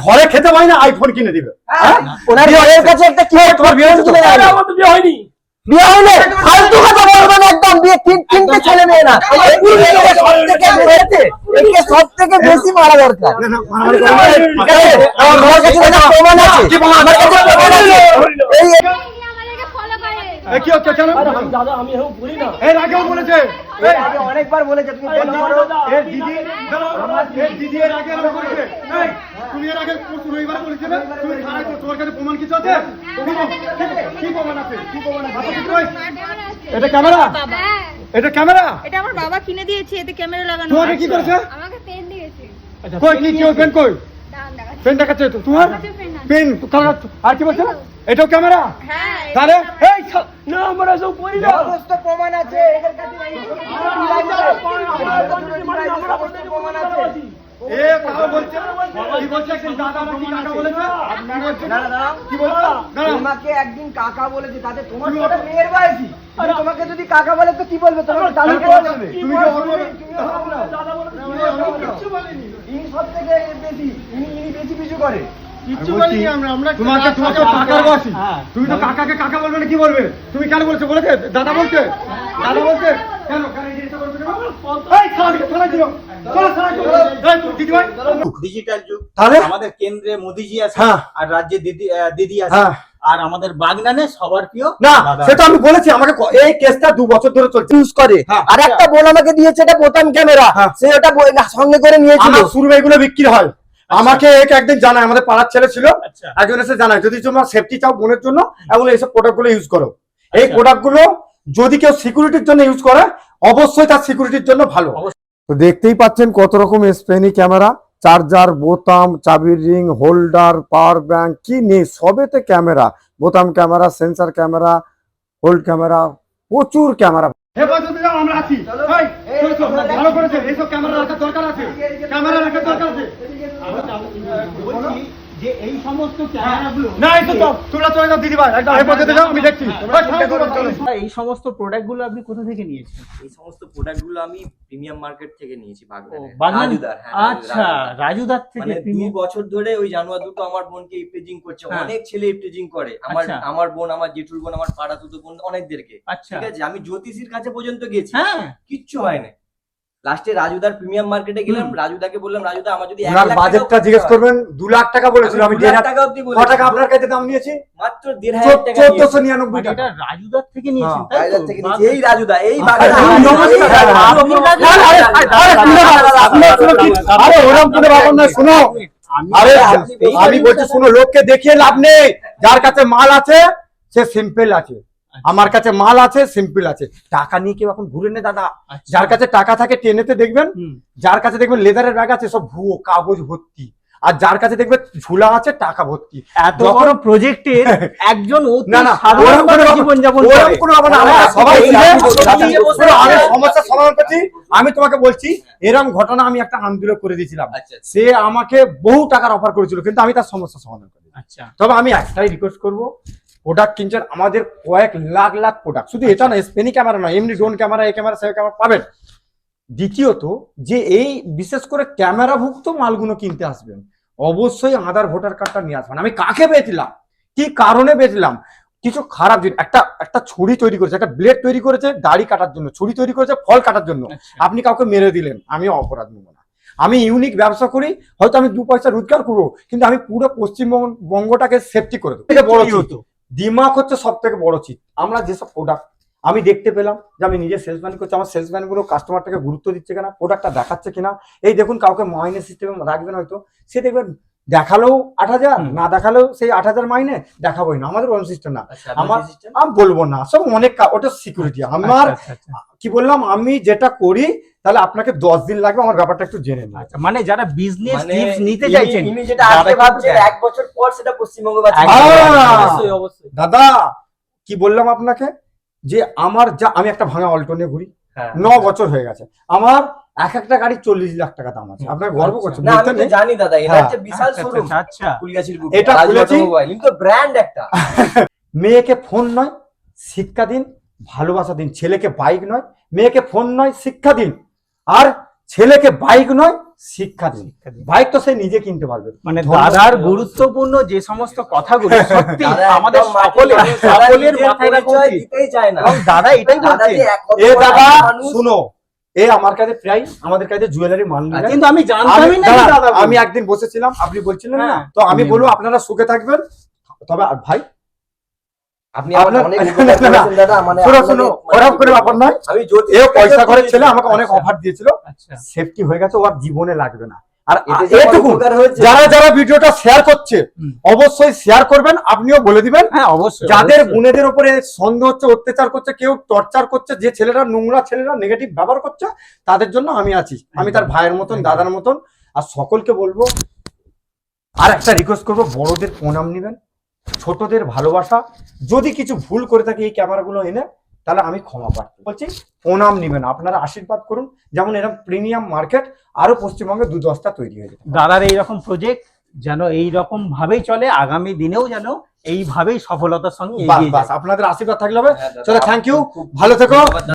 ঘরে খেতে পারি না আইফোন কিনে দিবে। ওনার বিয়ের কাছে একটা কি তোমার বিয়ে হয়নি? বিয়ে হলে ফালতু কথা বলবে না একদম। বিয়ে তিনটে ছেলে মেয়ে না, সব থেকে বেশি মারা দরকার। আমার কাছে প্রমাণ আছে, অনেকবার বলেছে তুমি প্রমাণ কিছু আছে? এটা ক্যামেরা, এটা ক্যামেরা, এটা আমার বাবা কিনে দিয়েছে, এতে ক্যামেরা লাগানো। তোমাকে কি করেছে? আমাকে পেন দিয়েছে। কই কি কি পেন কই? পেন দেখাচ্ছে তো তোমার পেন। আর কি বলছো? এটাও ক্যামেরা? হ্যাঁ। তাহলে এই না আমরা সব করি না, সমস্ত প্রমাণ আছে এদের কাছে। প্রমাণ আছে। এ কাকা বলছে কি বলছে? একদিন দাদা আমাকে কাকা বলেছে। কি বলছো? তোমাকে একদিন কাকা বলেছে, তাতে তোমার ছোট মেয়ের বয়সী। তোমাকে যদি কাকা বলে তো কি বলবে? তোমাকে দাদু বলবে। তুমি দাদা বলে কিছু বলেনি। ইনি সব থেকে বেশি, ইনি বেশি কিছু করে। কিচ্ছু বলিনি আমরা। তোমাকে কাকার বয়সী, তুমি তো কাকাকে কাকা বলবে না, কি বলবে? তুমি কেন বলছো? বলেছে দাদা বলছে, দাদা বলছে কেন? ডিজিটাল যুগ, তাহলে আমাদের কেন্দ্রে মোদিজি আছে আর রাজ্যে দিদি আছে, আর আমাদের বাগনানে সবার প্রিয় না। সেটা আমি বলেছি, আমাকে এই কেসটা 2 বছর ধরে চলছে, ইউজ করে। আর একটা বোন আমাকে দিয়েছে, এটা বোতাম ক্যামেরা, সে ওটা সঙ্গে করে নিয়েছিল। শুরু এগুলো বিক্রি হয়। আমাকে একদিন জানায়, আমাদের পাড়ার ছেলে ছিল, একজন এসে জানায় যদি তোমরা সেফটি চাও বোনের জন্য, এমন এইসব প্রোডাক্ট গুলো ইউজ করো। এই প্রোডাক্ট গুলো যদি কেউ সিকিউরিটির জন্য ইউজ করে, অবশ্যই তার সিকিউরিটির জন্য ভালো। তো দেখতেই পাচ্ছেন কত রকম স্পেনি ক্যামেরা, চার্জার, বোতাম, চাবির রিং, হোল্ডার, পাওয়ার ব্যাংক, কি নেই সবেতে ক্যামেরা। বোতাম camera, sensor camera, hold camera, প্রচুর ক্যামেরা। আমরা আছি, ভালো করেছে। এইসব ক্যামেরা রাখার দরকার আছে, ক্যামেরা রাখার দরকার আছে। যে এই সমস্ত ক্যামেরাগুলো না, এই তো তোমরা চলে যাও দিদি ভাই, একদম এই পদ্ধতি যাও, আমি দেখছি। এই সমস্ত প্রোডাক্টগুলো আপনি কোথা থেকে নিয়েছেন? এই সমস্ত প্রোডাক্টগুলো আমি প্রিমিয়াম মার্কেট থেকে নিয়েছি, রাজুদার। আচ্ছা, রাজুদার থেকে। মানে 2 বছর ধরে ওই জানোয়ার দুটো আমার বোনকে ইপটেজিং করছে। অনেক ছেলে ইপটেজিং করে, আমার বোন, আমার জেঠুর বোন, আমার পাড়া দুটো বোন, অনেকদেরকে। ঠিক আছে, আমি জ্যোতিষীর কাছে পর্যন্ত গেছি, কিচ্ছু হয় না। লাস্টে রাজুদার প্রিমিয়াম মার্কেটে গেলাম, রাজুদাকে বললাম, রাজুদা আমার যদি 1 লাখ টাকা বাজেটটা জিজ্ঞেস করবেন, 2 লাখ টাকা বলেছিল, আমি 1.5 লাখ টাকা অবধি বলেছি। কত টাকা আপনার কাছে দাম নিয়েছি? মাত্র 1.5 টাকা, 1499 টাকা। এটা রাজুদার থেকে নিয়েছেন? রাজুদার থেকে নিয়েছি। এই রাজুদা, এই বাগান। আরে ওরকম কোনো ব্যাপার না, শুনো। আরে আমি বলছি শুনো, লোককে দেখিয়ে লাভ নেই। যার কাছে মাল আছে সে সিম্পল আছে, আমার কাছে মাল আছে, সিম্পল আছে। টাকা নিয়ে কেউ এখন ঘুরে নে দাদা। যার কাছে টাকা থাকে ট্রেনেতে দেখবেন, যার কাছে দেখবেন লেদারের ব্যাগ আছে, সব ভুয়ো, কাগজ ভর্তি। আর যার কাছে দেখবে ঝুলা আছে, টাকা ভর্তি। এত বড় প্রজেক্টের একজন সমস্যার সমাধান করছি। আমি তোমাকে বলছি, এরকম ঘটনা আমি একটা আন্দোলন করে দিয়েছিলাম। সে আমাকে বহু টাকার অফার করেছিল, কিন্তু আমি তার সমস্যার সমাধান করি। তবে আমি একটাই রিকোয়েস্ট করবো, প্রোডাক্ট কিনছেন, আমাদের কয়েক লাখ লাখ প্রোডাক্ট, শুধু এটা না, স্পেনি ক্যামেরা না, এমনি ড্রোন ক্যামেরা, এই ক্যামেরা, সেই ক্যামেরা পাবেন। দ্বিতীয়ত, যে এই বিশেষ করে ক্যামেরাভুক্ত মালগুলো কিনতে আসবেন, অবশ্যই আধার ভোটার কার্ডটা নিয়ে আসবেন। আমি কাকে বেচলাম, কি কারণে বেচলাম, কিছু খারাপ জিনিস। একটা ছুরি তৈরি করেছে, একটা ব্লেড তৈরি করেছে দাড়ি কাটার জন্য, ছুরি তৈরি করেছে ফল কাটার জন্য। আপনি কাউকে মেরে দিলেন, আমি অপরাধ নেব না। আমি ইউনিক ব্যবসা করি, হয়তো আমি 2 পয়সা রোজগার করবো, কিন্তু আমি পুরো পশ্চিমবঙ্গটাকে সেফটি করে দেবো। বড় দিমাগ হচ্ছে সব থেকে বড় চিজ। আমরা যেসব প্রোডাক্ট আমি দেখতে পেলাম, যে আমি নিজে সেলসম্যান করছি, আমার সেলসম্যান গুলো কাস্টমারটাকে গুরুত্ব দিচ্ছে কিনা, প্রোডাক্টটা দেখাচ্ছে কিনা। এই দেখুন, কাউকে মাইনে সিস্টেমে রাখবেন, হয়তো সে দেখবেন দেখালেও 8000, না দেখালেও সেই 8000 মাইনে, দেখাবোই না। আমাদের ওন সিস্টেম না, আমি বলবো না, সব অনেক, ওটা সিকিউরিটি। আমার কি বললাম, আমি যেটা করি, তাহলে আপনাকে 10 দিন লাগবে, আমার ব্যাপারটা একটু জেনে নিন। মানে যারা বিজনেস টিপস নিতে চাইছেন, যেটা আজকে ভাবছেন 1 বছর পর সেটা পশ্চিমবঙ্গ দাদা কি বললাম আপনাকে, যে আমার আমি একটা ভাঙা অল্টো নিয়ে ঘুরি, 9 বছর হয়ে গেছে। আমার এক একটা গাড়ি 40 লাখ টাকা দাম আছে। আপনার গর্ব করছে না, বলতে আমি তো নেই? জানি দাদা, এটা হ্যাঁ। হচ্ছে বিশাল শোরুম আচ্ছা ফুলগাছির বুকে। এটা রাজ খুলেছি। অটোমোবাইল কিন্তু ব্র্যান্ড একটা। মেয়েকে ফোন নয় শিক্ষা দিন, ভালোবাসা দিন। ছেলেকে বাইক নয়, মেয়েকে ফোন নয় শিক্ষা দিন, আর ছেলেকে বাইক নয় শিক্ষা দিন। বাইক তো সে নিজে কিনতে পারবে। মানে ধন্যবাদ। দাদার গুরুত্বপূর্ণ যে সমস্ত কথাগুলো সত্যি দাদা আমাদের একদম মাটির সকলের মানুষ, দাদা সকলের নিজের মাথায় রাখা পরিচয় উচিত। দিতেই চায় না। এবং দাদা এটাই দাদা বলছে। যে এক কত এ বড় দাদা মানুষ। শুনো, এ আমার কাছে প্রায় আমাদের কাছে জুয়েলারি মাল নিলেন। কিন্তু আমি জানতামই না যে দাঁড়ান, দাদা আমি একদিন বসেছিলাম, আপনি বলছিলেন না, হ্যাঁ। তো আমি বলবো আপনারা সুখে থাকবেন। তবে ভাই আপনি আমার আপনার- অনেক না, উপকার না, না, করেছেন দাদা, মানে শোনো, আপনাকে- শোনো, ওরকম করে ব্যাপার নয়। আমি জ্যোতিষ এ পয়সা করে ছেলে আমাকে অনেক আচ্ছা। অফার দিয়েছিল, আচ্ছা সেফটি হয়ে গেছে, ও আর জীবনে লাগবে না। আর এতে যে এটুকু উপকার হয়েছে। যারা যারা ভিডিওটা শেয়ার করছে হুম। অবশ্যই শেয়ার করবেন, আপনিও বলে দিবেন। হ্যাঁ অবশ্যই যাদের অবশ্যই। বোনেদের উপরে সন্দেহ হচ্ছে, অত্যাচার করছে, কেউ টর্চার করছে, যে ছেলেরা নোংরা ছেলেরা নেগেটিভ ব্যবহার করছে, তাদের জন্য আমি আছি। আমি তার ভাইয়ের মতন, দাদার মতন। আর সকলকে বলবো, আর একটা রিকোয়েস্ট করবো, বড়দের প্রণাম নেবেন, ছোটদের ভালোবাসা। যদি কিছু ভুল করে থাকি এই ক্যামেরাগুলো এনে, তাহলে আমি ক্ষমা প্রার্থী বলছি, প্রণাম নেবেন, আপনারা আশীর্বাদ করুন। যেমন এরকম প্রিমিয়াম মার্কেট আরো পশ্চিমবঙ্গে 2-10টা তৈরি হয়ে যেত। দাদার এইরকম প্রজেক্ট যেন এইরকম ভাবেই চলে, আগামী দিনেও যেন এইভাবেই সফলতার সঙ্গে বাস এগিয়ে বাস যায়। আপনাদের আশীর্বাদ থাকলে হবে। হ্যাঁ দাদা, চলো, থ্যাংক ইউ, খুব ভালো থেকো। ধন্যবাদ দাদা।